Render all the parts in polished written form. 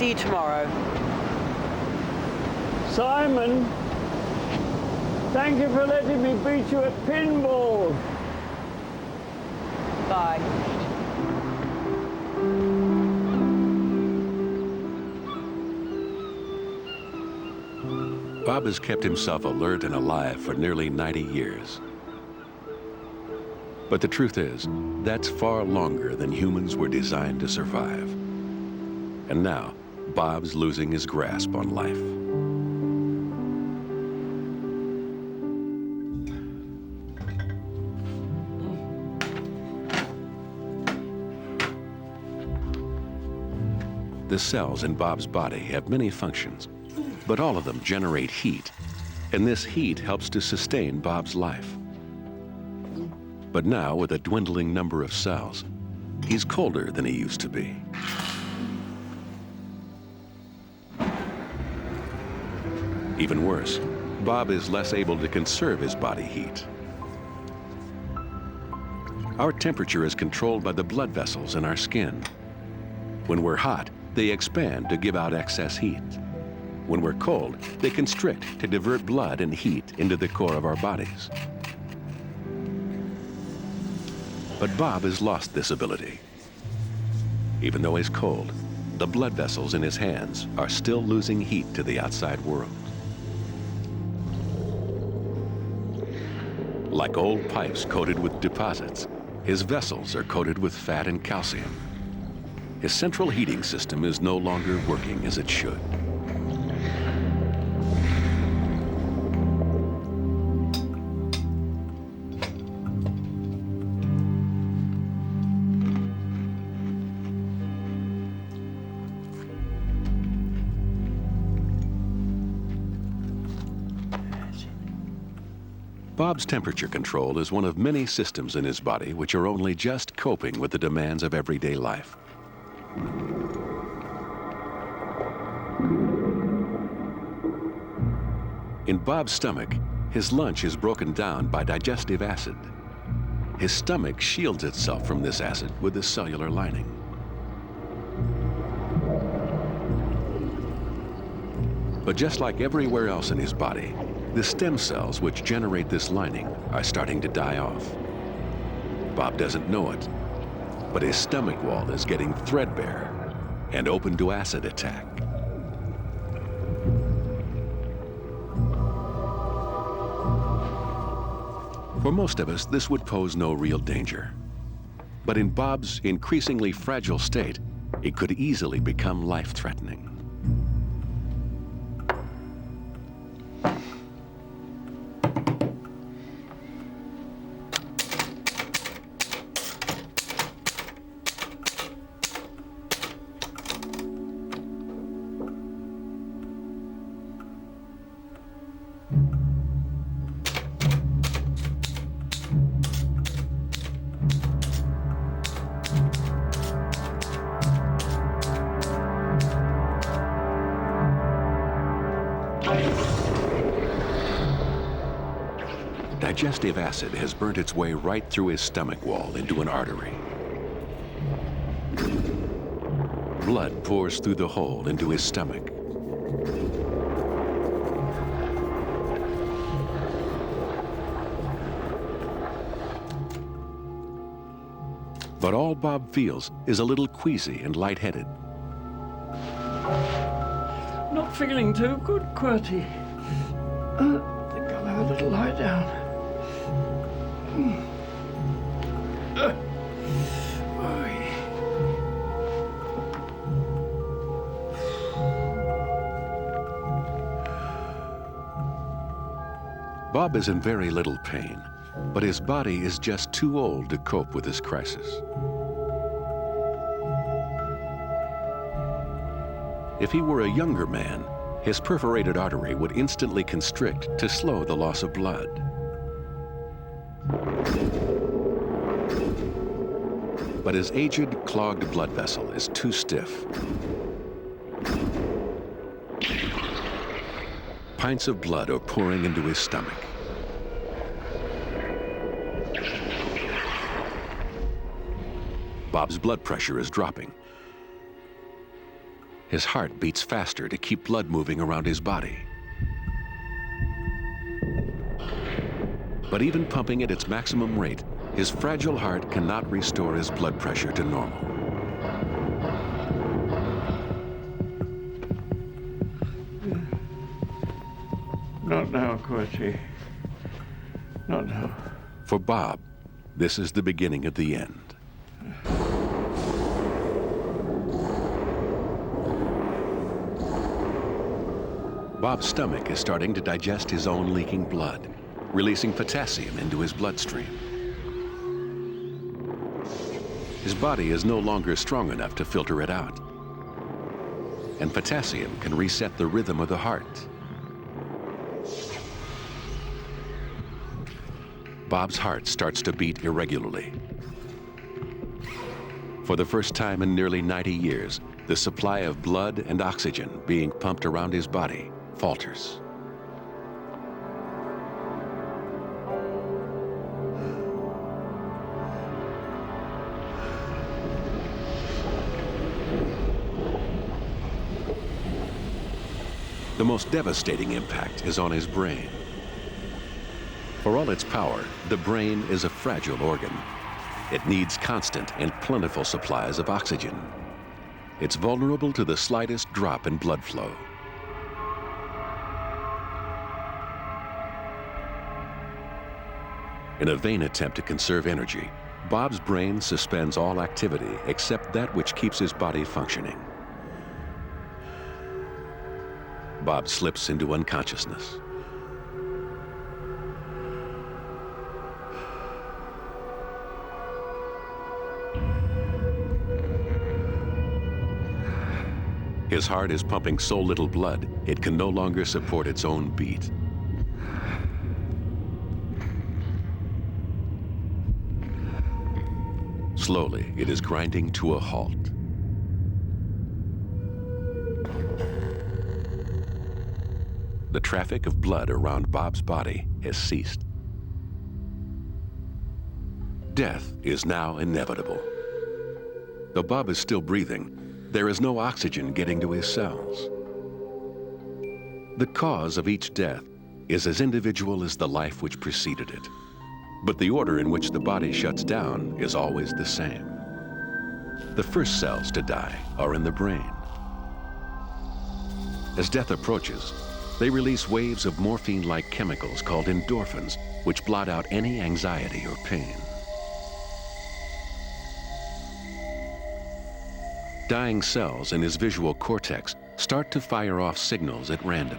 See you tomorrow. Simon, thank you for letting me beat you at pinball. Bye. Bob has kept himself alert and alive for nearly 90 years. But the truth is, that's far longer than humans were designed to survive. And now, Bob's losing his grasp on life. The cells in Bob's body have many functions, but all of them generate heat, and this heat helps to sustain Bob's life. But now, with a dwindling number of cells, he's colder than he used to be. Even worse, Bob is less able to conserve his body heat. Our temperature is controlled by the blood vessels in our skin. When we're hot, they expand to give out excess heat. When we're cold, they constrict to divert blood and heat into the core of our bodies. But Bob has lost this ability. Even though he's cold, the blood vessels in his hands are still losing heat to the outside world. Like old pipes coated with deposits, his vessels are coated with fat and calcium. His central heating system is no longer working as it should. Bob's temperature control is one of many systems in his body which are only just coping with the demands of everyday life. In Bob's stomach, his lunch is broken down by digestive acid. His stomach shields itself from this acid with a cellular lining. But just like everywhere else in his body, the stem cells which generate this lining are starting to die off. Bob doesn't know it, but his stomach wall is getting threadbare and open to acid attack. For most of us, this would pose no real danger. But in Bob's increasingly fragile state, it could easily become life-threatening. Digestive acid has burnt its way right through his stomach wall into an artery. Blood pours through the hole into his stomach. But all Bob feels is a little queasy and lightheaded. Not feeling too good, QWERTY. Think I'll have a little lie down. Bob is in very little pain, but his body is just too old to cope with this crisis. If he were a younger man, his perforated artery would instantly constrict to slow the loss of blood. But his aged, clogged blood vessel is too stiff. Pints of blood are pouring into his stomach. Bob's blood pressure is dropping. His heart beats faster to keep blood moving around his body. But even pumping at its maximum rate, his fragile heart cannot restore his blood pressure to normal. Not now, Qwerty. Not now. For Bob, this is the beginning of the end. Bob's stomach is starting to digest his own leaking blood, releasing potassium into his bloodstream. His body is no longer strong enough to filter it out. And potassium can reset the rhythm of the heart. Bob's heart starts to beat irregularly. For the first time in nearly 90 years, the supply of blood and oxygen being pumped around his body falters. The most devastating impact is on his brain. For all its power, the brain is a fragile organ. It needs constant and plentiful supplies of oxygen. It's vulnerable to the slightest drop in blood flow. In a vain attempt to conserve energy, Bob's brain suspends all activity except that which keeps his body functioning. Bob slips into unconsciousness. His heart is pumping so little blood, it can no longer support its own beat. Slowly, it is grinding to a halt. The traffic of blood around Bob's body has ceased. Death is now inevitable. Though Bob is still breathing, there is no oxygen getting to his cells. The cause of each death is as individual as the life which preceded it. But the order in which the body shuts down is always the same. The first cells to die are in the brain. As death approaches, they release waves of morphine-like chemicals called endorphins, which blot out any anxiety or pain. Dying cells in his visual cortex start to fire off signals at random.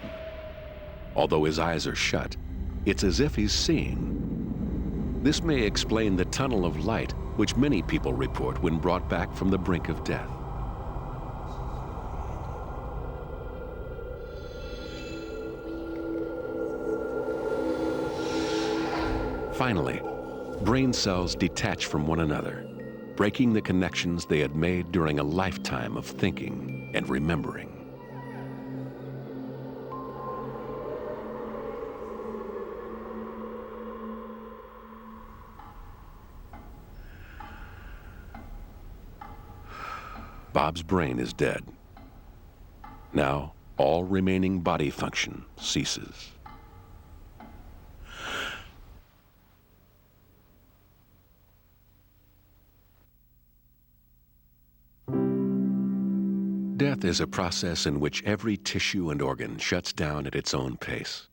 Although his eyes are shut, it's as if he's seeing. This may explain the tunnel of light which many people report when brought back from the brink of death. Finally, brain cells detach from one another, breaking the connections they had made during a lifetime of thinking and remembering. Bob's brain is dead. Now, all remaining body function ceases. Death is a process in which every tissue and organ shuts down at its own pace.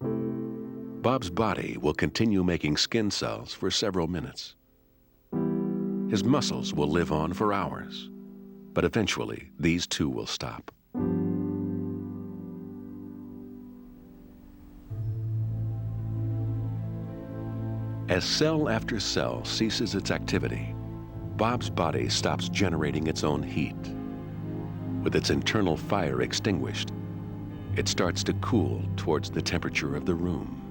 Bob's body will continue making skin cells for several minutes. His muscles will live on for hours, but eventually these too will stop. As cell after cell ceases its activity, Bob's body stops generating its own heat. With its internal fire extinguished, it starts to cool towards the temperature of the room.